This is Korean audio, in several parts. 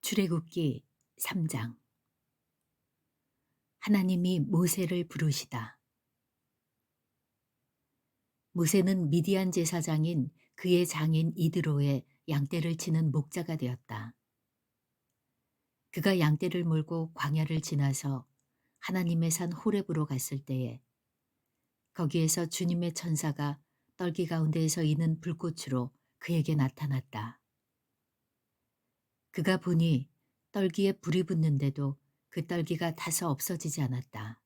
출애굽기 3장. 하나님이 모세를 부르시다. 모세는 미디안 제사장인 그의 장인 이드로의 양떼를 치는 목자가 되었다. 그가 양떼를 몰고 광야를 지나서 하나님의 산 호렙으로 갔을 때에 거기에서 주님의 천사가 떨기 가운데에서 이는 불꽃으로 그에게 나타났다. 그가 보니 떨기에 불이 붙는데도 그 떨기가 타서 없어지지 않았다.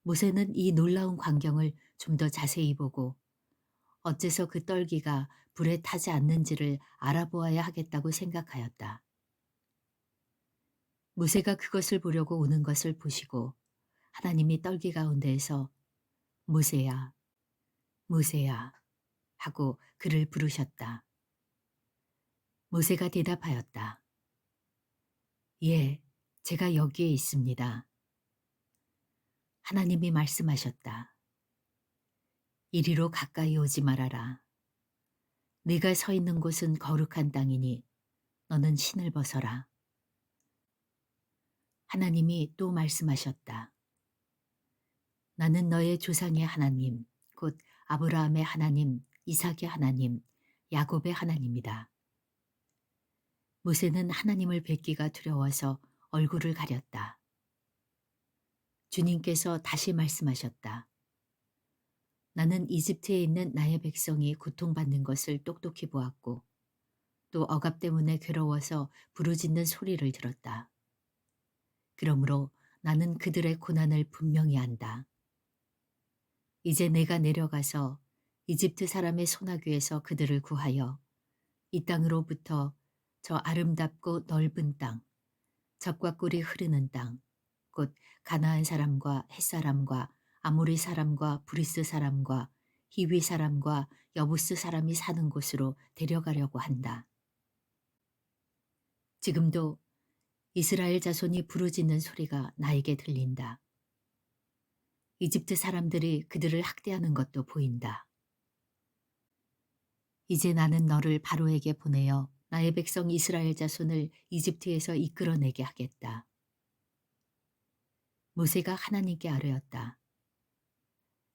모세는 이 놀라운 광경을 좀 더 자세히 보고 어째서 그 떨기가 불에 타지 않는지를 알아보아야 하겠다고 생각하였다. 모세가 그것을 보려고 오는 것을 보시고 하나님이 떨기 가운데에서 모세야, 모세야 하고 그를 부르셨다. 모세가 대답하였다. 예, 제가 여기에 있습니다. 하나님이 말씀하셨다. 이리로 가까이 오지 말아라. 네가 서 있는 곳은 거룩한 땅이니 너는 신을 벗어라. 하나님이 또 말씀하셨다. 나는 너의 조상의 하나님, 곧 아브라함의 하나님, 이삭의 하나님, 야곱의 하나님이다. 모세는 하나님을 뵙기가 두려워서 얼굴을 가렸다. 주님께서 다시 말씀하셨다. 나는 이집트에 있는 나의 백성이 고통받는 것을 똑똑히 보았고 또 억압 때문에 괴로워서 부르짖는 소리를 들었다. 그러므로 나는 그들의 고난을 분명히 안다. 이제 내가 내려가서 이집트 사람의 소나귀에서 그들을 구하여 이 땅으로부터 저 아름답고 넓은 땅, 젖과 꿀이 흐르는 땅, 곧 가나안 사람과 헷사람과 아모리 사람과 브리스 사람과 히위 사람과 여부스 사람이 사는 곳으로 데려가려고 한다. 지금도 이스라엘 자손이 부르짖는 소리가 나에게 들린다. 이집트 사람들이 그들을 학대하는 것도 보인다. 이제 나는 너를 바로에게 보내어 나의 백성 이스라엘 자손을 이집트에서 이끌어내게 하겠다. 모세가 하나님께 아뢰었다.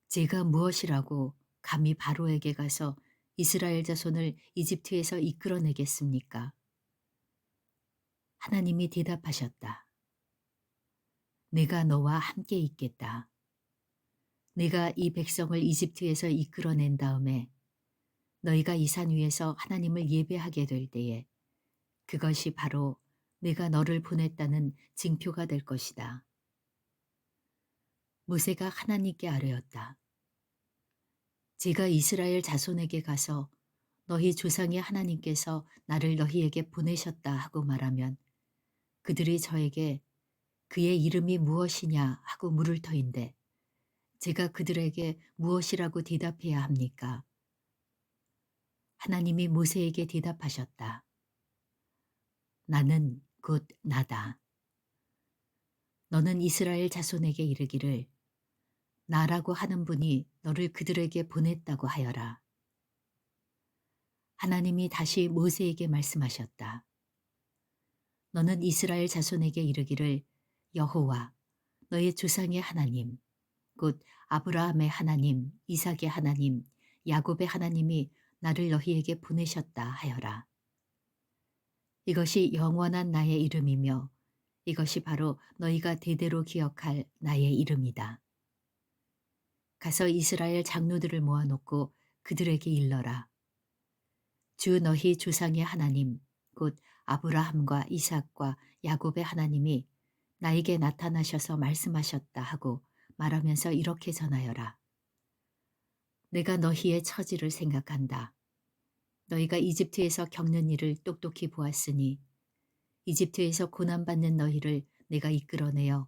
제가 무엇이라고 감히 바로에게 가서 이스라엘 자손을 이집트에서 이끌어내겠습니까? 하나님이 대답하셨다. 내가 너와 함께 있겠다. 내가 이 백성을 이집트에서 이끌어낸 다음에 너희가 이 산 위에서 하나님을 예배하게 될 때에 그것이 바로 내가 너를 보냈다는 징표가 될 것이다. 모세가 하나님께 아뢰었다. 제가 이스라엘 자손에게 가서 너희 조상의 하나님께서 나를 너희에게 보내셨다 하고 말하면 그들이 저에게 그의 이름이 무엇이냐 하고 물을 터인데 제가 그들에게 무엇이라고 대답해야 합니까? 하나님이 모세에게 대답하셨다. 나는 곧 나다. 너는 이스라엘 자손에게 이르기를 나라고 하는 분이 너를 그들에게 보냈다고 하여라. 하나님이 다시 모세에게 말씀하셨다. 너는 이스라엘 자손에게 이르기를 여호와 너의 조상의 하나님 곧 아브라함의 하나님, 이삭의 하나님, 야곱의 하나님이 나를 너희에게 보내셨다 하여라. 이것이 영원한 나의 이름이며 이것이 바로 너희가 대대로 기억할 나의 이름이다. 가서 이스라엘 장로들을 모아놓고 그들에게 일러라. 주 너희 조상의 하나님, 곧 아브라함과 이삭과 야곱의 하나님이 나에게 나타나셔서 말씀하셨다 하고 말하면서 이렇게 전하여라. 내가 너희의 처지를 생각한다. 너희가 이집트에서 겪는 일을 똑똑히 보았으니 이집트에서 고난받는 너희를 내가 이끌어내어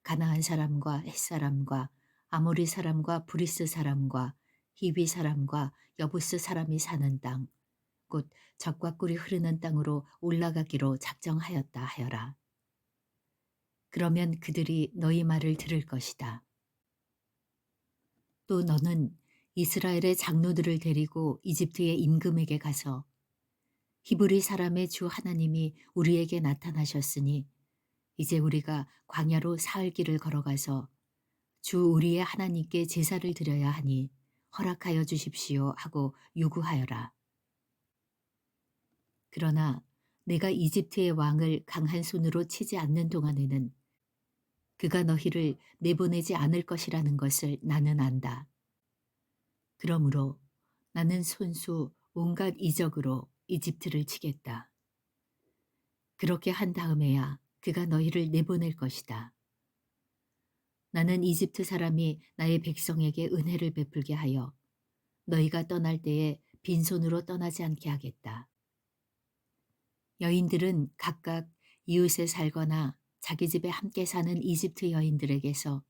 가나안 사람과 헷사람과 아모리 사람과 브리스 사람과 히비 사람과 여부스 사람이 사는 땅, 곧 젖과 꿀이 흐르는 땅으로 올라가기로 작정하였다 하여라. 그러면 그들이 너희 말을 들을 것이다. 또 너는 이스라엘의 장로들을 데리고 이집트의 임금에게 가서 히브리 사람의 주 하나님이 우리에게 나타나셨으니 이제 우리가 광야로 사흘 길을 걸어가서 주 우리의 하나님께 제사를 드려야 하니 허락하여 주십시오 하고 요구하여라. 그러나 내가 이집트의 왕을 강한 손으로 치지 않는 동안에는 그가 너희를 내보내지 않을 것이라는 것을 나는 안다. 그러므로 나는 손수 온갖 이적으로 이집트를 치겠다. 그렇게 한 다음에야 그가 너희를 내보낼 것이다. 나는 이집트 사람이 나의 백성에게 은혜를 베풀게 하여 너희가 떠날 때에 빈손으로 떠나지 않게 하겠다. 여인들은 각각 이웃에 살거나 자기 집에 함께 사는 이집트 여인들에게서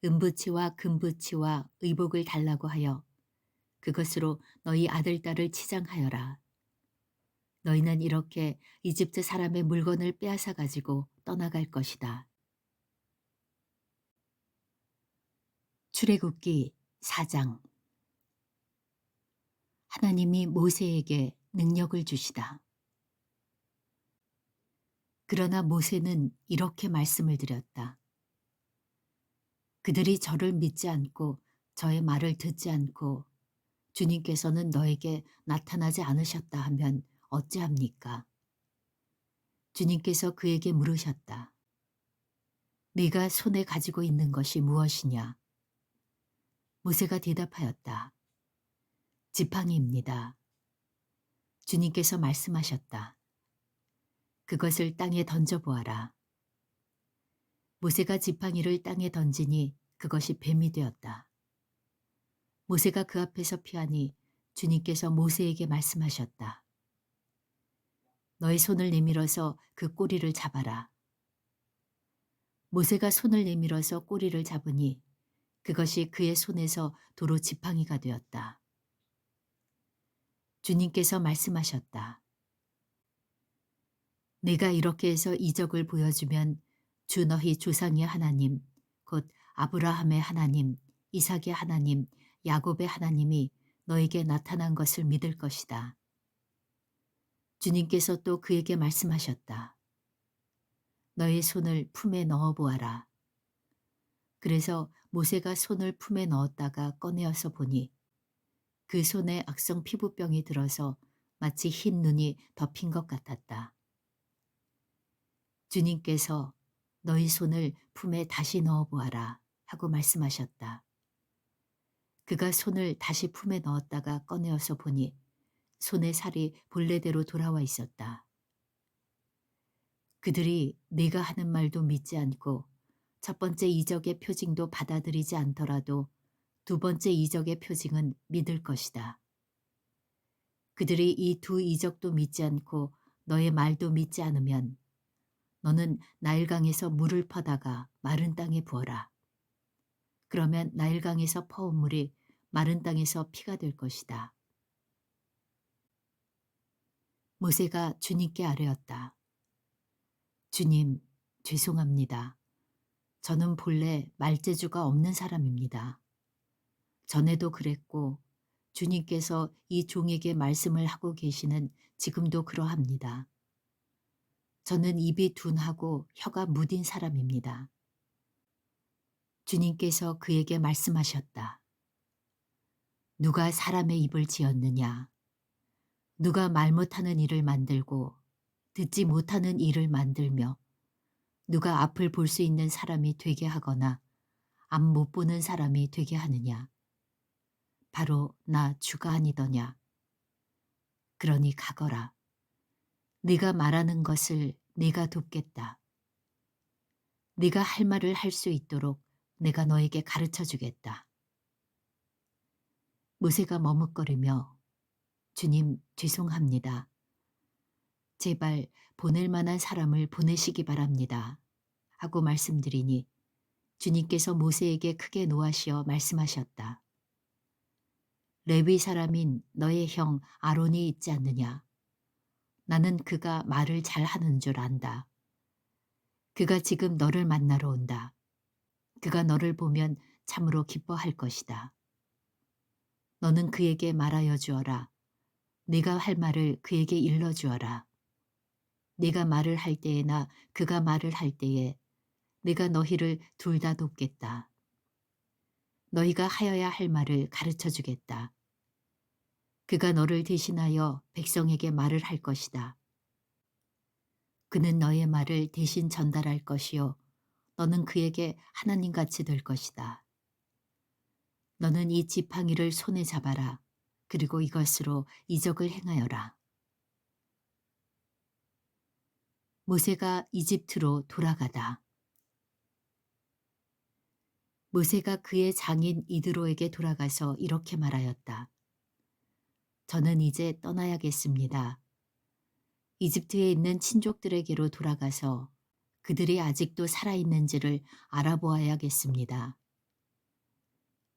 은부치와 금부치와 의복을 달라고 하여 그것으로 너희 아들, 딸을 치장하여라. 너희는 이렇게 이집트 사람의 물건을 빼앗아 가지고 떠나갈 것이다. 출애굽기 4장. 하나님이 모세에게 능력을 주시다. 그러나 모세는 이렇게 말씀을 드렸다. 그들이 저를 믿지 않고 저의 말을 듣지 않고 주님께서는 너에게 나타나지 않으셨다 하면 어찌합니까? 주님께서 그에게 물으셨다. 네가 손에 가지고 있는 것이 무엇이냐? 모세가 대답하였다. 지팡이입니다. 주님께서 말씀하셨다. 그것을 땅에 던져보아라. 모세가 지팡이를 땅에 던지니 그것이 뱀이 되었다. 모세가 그 앞에서 피하니 주님께서 모세에게 말씀하셨다. 너의 손을 내밀어서 그 꼬리를 잡아라. 모세가 손을 내밀어서 꼬리를 잡으니 그것이 그의 손에서 도로 지팡이가 되었다. 주님께서 말씀하셨다. 내가 이렇게 해서 이적을 보여주면 주 너희 조상의 하나님, 곧 아브라함의 하나님, 이삭의 하나님, 야곱의 하나님이 너에게 나타난 것을 믿을 것이다. 주님께서 또 그에게 말씀하셨다. 너의 손을 품에 넣어 보아라. 그래서 모세가 손을 품에 넣었다가 꺼내어서 보니 그 손에 악성 피부병이 들어서 마치 흰 눈이 덮인 것 같았다. 주님께서 너희 손을 품에 다시 넣어 보아라 하고 말씀하셨다. 그가 손을 다시 품에 넣었다가 꺼내어서 보니 손의 살이 본래대로 돌아와 있었다. 그들이 내가 하는 말도 믿지 않고 첫 번째 이적의 표징도 받아들이지 않더라도 두 번째 이적의 표징은 믿을 것이다. 그들이 이 두 이적도 믿지 않고 너의 말도 믿지 않으면 너는 나일강에서 물을 퍼다가 마른 땅에 부어라. 그러면 나일강에서 퍼온 물이 마른 땅에서 피가 될 것이다. 모세가 주님께 아뢰었다. 주님, 죄송합니다. 저는 본래 말재주가 없는 사람입니다. 전에도 그랬고 주님께서 이 종에게 말씀을 하고 계시는 지금도 그러합니다. 저는 입이 둔하고 혀가 무딘 사람입니다. 주님께서 그에게 말씀하셨다. 누가 사람의 입을 지었느냐? 누가 말 못하는 이를 만들고 듣지 못하는 이를 만들며 누가 앞을 볼 수 있는 사람이 되게 하거나 앞 못 보는 사람이 되게 하느냐? 바로 나 주가 아니더냐? 그러니 가거라. 네가 말하는 것을 내가 돕겠다. 네가 할 말을 할 수 있도록 내가 너에게 가르쳐 주겠다. 모세가 머뭇거리며 주님 죄송합니다. 제발 보낼 만한 사람을 보내시기 바랍니다. 하고 말씀드리니 주님께서 모세에게 크게 노하시어 말씀하셨다. 레위 사람인 너의 형 아론이 있지 않느냐? 나는 그가 말을 잘하는 줄 안다. 그가 지금 너를 만나러 온다. 그가 너를 보면 참으로 기뻐할 것이다. 너는 그에게 말하여 주어라. 네가 할 말을 그에게 일러주어라. 네가 말을 할 때에나 그가 말을 할 때에 내가 너희를 둘 다 돕겠다. 너희가 하여야 할 말을 가르쳐 주겠다. 그가 너를 대신하여 백성에게 말을 할 것이다. 그는 너의 말을 대신 전달할 것이요 너는 그에게 하나님같이 될 것이다. 너는 이 지팡이를 손에 잡아라. 그리고 이것으로 이적을 행하여라. 모세가 이집트로 돌아가다. 모세가 그의 장인 이드로에게 돌아가서 이렇게 말하였다. 저는 이제 떠나야겠습니다. 이집트에 있는 친족들에게로 돌아가서 그들이 아직도 살아있는지를 알아보아야겠습니다.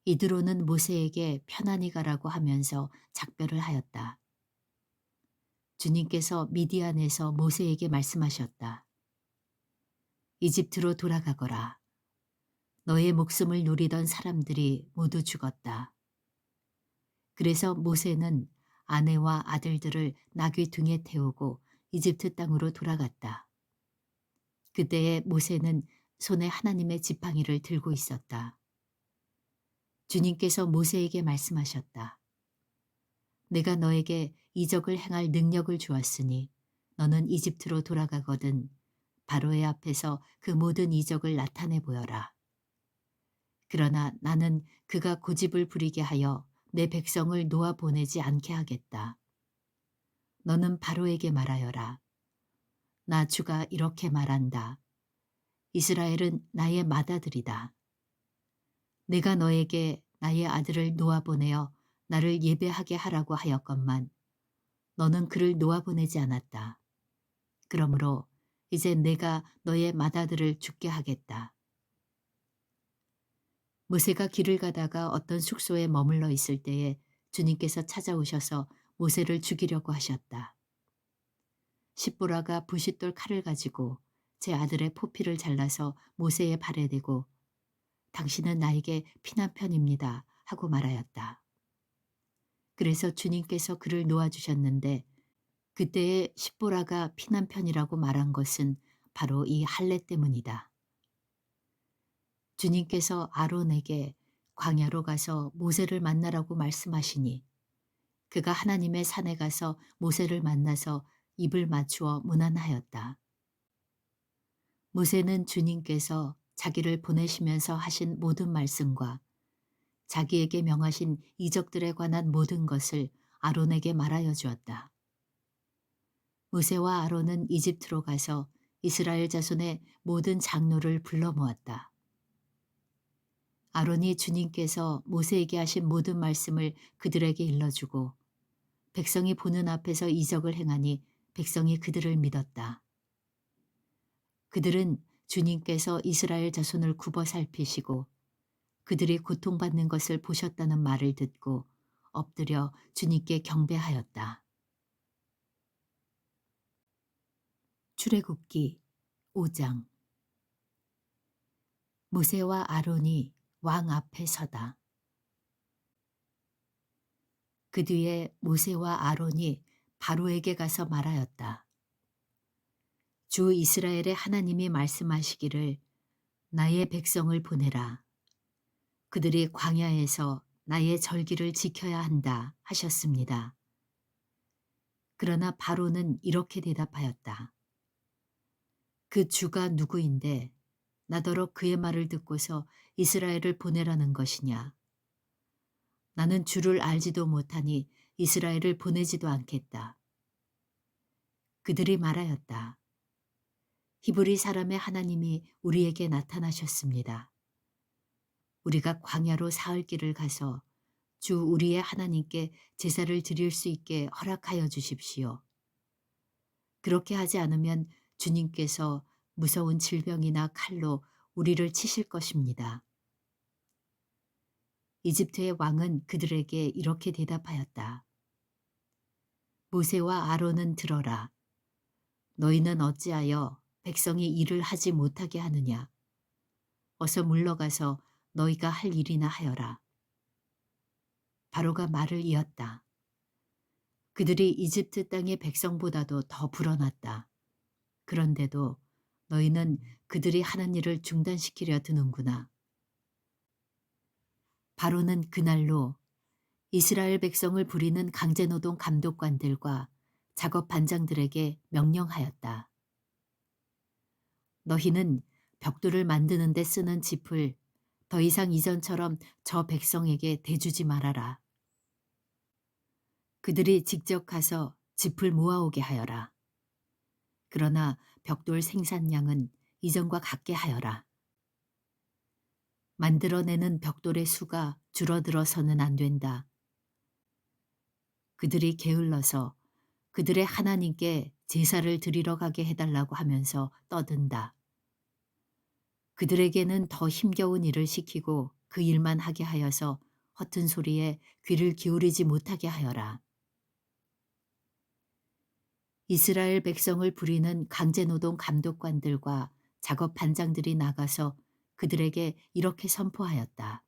이드로는 모세에게 편안히 가라고 하면서 작별을 하였다. 주님께서 미디안에서 모세에게 말씀하셨다. 이집트로 돌아가거라. 너의 목숨을 노리던 사람들이 모두 죽었다. 그래서 모세는 아내와 아들들을 나귀 등에 태우고 이집트 땅으로 돌아갔다. 그때에 모세는 손에 하나님의 지팡이를 들고 있었다. 주님께서 모세에게 말씀하셨다. 내가 너에게 이적을 행할 능력을 주었으니 너는 이집트로 돌아가거든 바로의 앞에서 그 모든 이적을 나타내 보여라. 그러나 나는 그가 고집을 부리게 하여 내 백성을 놓아 보내지 않게 하겠다. 너는 바로에게 말하여라. 나 주가 이렇게 말한다. 이스라엘은 나의 맏아들이다. 내가 너에게 나의 아들을 놓아보내어 나를 예배하게 하라고 하였건만 너는 그를 놓아보내지 않았다. 그러므로 이제 내가 너의 맏아들을 죽게 하겠다. 모세가 길을 가다가 어떤 숙소에 머물러 있을 때에 주님께서 찾아오셔서 모세를 죽이려고 하셨다. 십보라가 부싯돌 칼을 가지고 제 아들의 포피를 잘라서 모세의 발에 대고 당신은 나에게 피난편입니다 하고 말하였다. 그래서 주님께서 그를 놓아주셨는데 그때의 십보라가 피난편이라고 말한 것은 바로 이 할례 때문이다. 주님께서 아론에게 광야로 가서 모세를 만나라고 말씀하시니 그가 하나님의 산에 가서 모세를 만나서 입을 맞추어 문안하였다. 모세는 주님께서 자기를 보내시면서 하신 모든 말씀과 자기에게 명하신 이적들에 관한 모든 것을 아론에게 말하여 주었다. 모세와 아론은 이집트로 가서 이스라엘 자손의 모든 장로를 불러 모았다. 아론이 주님께서 모세에게 하신 모든 말씀을 그들에게 일러주고 백성이 보는 앞에서 이적을 행하니 백성이 그들을 믿었다. 그들은 주님께서 이스라엘 자손을 굽어 살피시고 그들이 고통받는 것을 보셨다는 말을 듣고 엎드려 주님께 경배하였다. 출애굽기 5장. 모세와 아론이 왕 앞에 서다. 그 뒤에 모세와 아론이 바로에게 가서 말하였다. 주 이스라엘의 하나님이 말씀하시기를 나의 백성을 보내라. 그들이 광야에서 나의 절기를 지켜야 한다 하셨습니다. 그러나 바로는 이렇게 대답하였다. 그 주가 누구인데 나더러 그의 말을 듣고서 이스라엘을 보내라는 것이냐. 나는 주를 알지도 못하니 이스라엘을 보내지도 않겠다. 그들이 말하였다. 히브리 사람의 하나님이 우리에게 나타나셨습니다. 우리가 광야로 사흘 길을 가서 주 우리의 하나님께 제사를 드릴 수 있게 허락하여 주십시오. 그렇게 하지 않으면 주님께서 무서운 질병이나 칼로 우리를 치실 것입니다. 이집트의 왕은 그들에게 이렇게 대답하였다. 모세와 아론은 들어라. 너희는 어찌하여 백성이 일을 하지 못하게 하느냐. 어서 물러가서 너희가 할 일이나 하여라. 바로가 말을 이었다. 그들이 이집트 땅의 백성보다도 더 불어났다. 그런데도 너희는 그들이 하는 일을 중단시키려 드는구나. 바로는 그날로 이스라엘 백성을 부리는 강제노동 감독관들과 작업 반장들에게 명령하였다. 너희는 벽돌을 만드는 데 쓰는 짚을 더 이상 이전처럼 저 백성에게 대주지 말아라. 그들이 직접 가서 짚을 모아오게 하여라. 그러나 벽돌 생산량은 이전과 같게 하여라. 만들어내는 벽돌의 수가 줄어들어서는 안 된다. 그들이 게을러서 그들의 하나님께 제사를 드리러 가게 해달라고 하면서 떠든다. 그들에게는 더 힘겨운 일을 시키고 그 일만 하게 하여서 허튼 소리에 귀를 기울이지 못하게 하여라. 이스라엘 백성을 부리는 강제노동 감독관들과 작업 반장들이 나가서 그들에게 이렇게 선포하였다.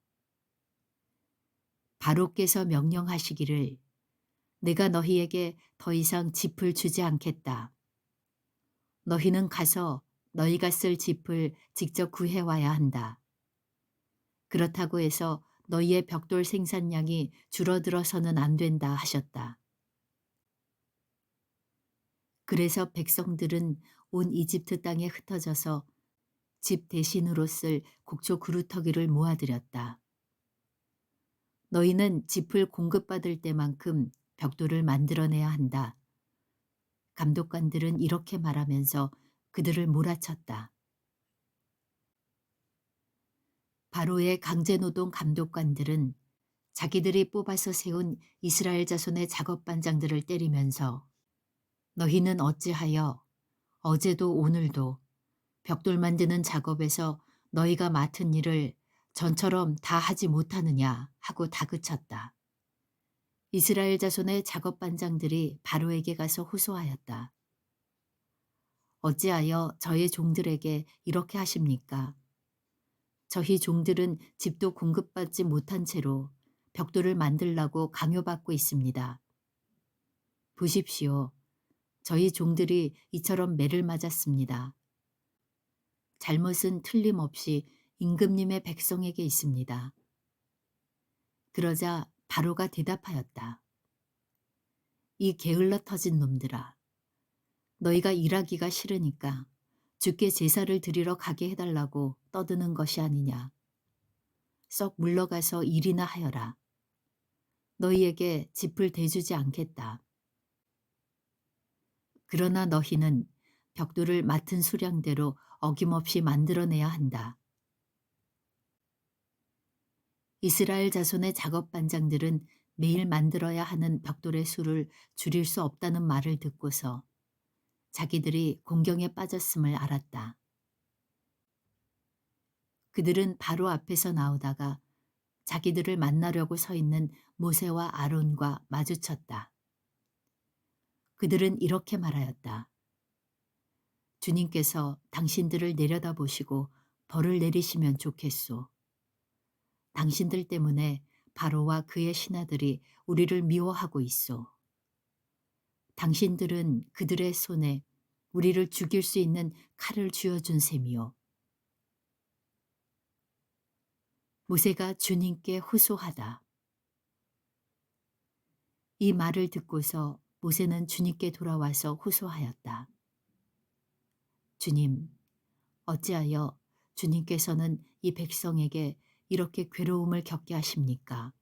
바로께서 명령하시기를 내가 너희에게 더 이상 짚을 주지 않겠다. 너희는 가서 너희가 쓸 짚을 직접 구해와야 한다. 그렇다고 해서 너희의 벽돌 생산량이 줄어들어서는 안 된다 하셨다. 그래서 백성들은 온 이집트 땅에 흩어져서 집 대신으로 쓸 곡조 그루터기를 모아들였다. 너희는 짚을 공급받을 때만큼 벽돌을 만들어내야 한다. 감독관들은 이렇게 말하면서 그들을 몰아쳤다. 바로의 강제노동 감독관들은 자기들이 뽑아서 세운 이스라엘 자손의 작업반장들을 때리면서 너희는 어찌하여 어제도 오늘도 벽돌 만드는 작업에서 너희가 맡은 일을 전처럼 다 하지 못하느냐 하고 다그쳤다. 이스라엘 자손의 작업반장들이 바로에게 가서 호소하였다. 어찌하여 저의 종들에게 이렇게 하십니까? 저희 종들은 집도 공급받지 못한 채로 벽돌을 만들라고 강요받고 있습니다. 보십시오. 저희 종들이 이처럼 매를 맞았습니다. 잘못은 틀림없이 임금님의 백성에게 있습니다. 그러자 바로가 대답하였다. 이 게을러 터진 놈들아. 너희가 일하기가 싫으니까 주께 제사를 드리러 가게 해달라고 떠드는 것이 아니냐. 썩 물러가서 일이나 하여라. 너희에게 짚을 대주지 않겠다. 그러나 너희는 벽돌을 맡은 수량대로 어김없이 만들어내야 한다. 이스라엘 자손의 작업 반장들은 매일 만들어야 하는 벽돌의 수를 줄일 수 없다는 말을 듣고서 자기들이 공경에 빠졌음을 알았다. 그들은 바로 앞에서 나오다가 자기들을 만나려고 서 있는 모세와 아론과 마주쳤다. 그들은 이렇게 말하였다. 주님께서 당신들을 내려다보시고 벌을 내리시면 좋겠소. 당신들 때문에 바로와 그의 신하들이 우리를 미워하고 있소. 당신들은 그들의 손에 우리를 죽일 수 있는 칼을 쥐어준 셈이요. 모세가 주님께 호소하다. 이 말을 듣고서 모세는 주님께 돌아와서 호소하였다. 주님, 어찌하여 주님께서는 이 백성에게 이렇게 괴로움을 겪게 하십니까?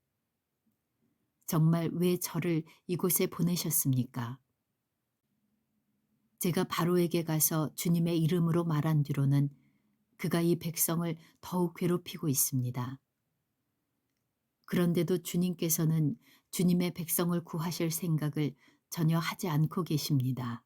정말 왜 저를 이곳에 보내셨습니까? 제가 바로에게 가서 주님의 이름으로 말한 뒤로는 그가 이 백성을 더욱 괴롭히고 있습니다. 그런데도 주님께서는 주님의 백성을 구하실 생각을 전혀 하지 않고 계십니다.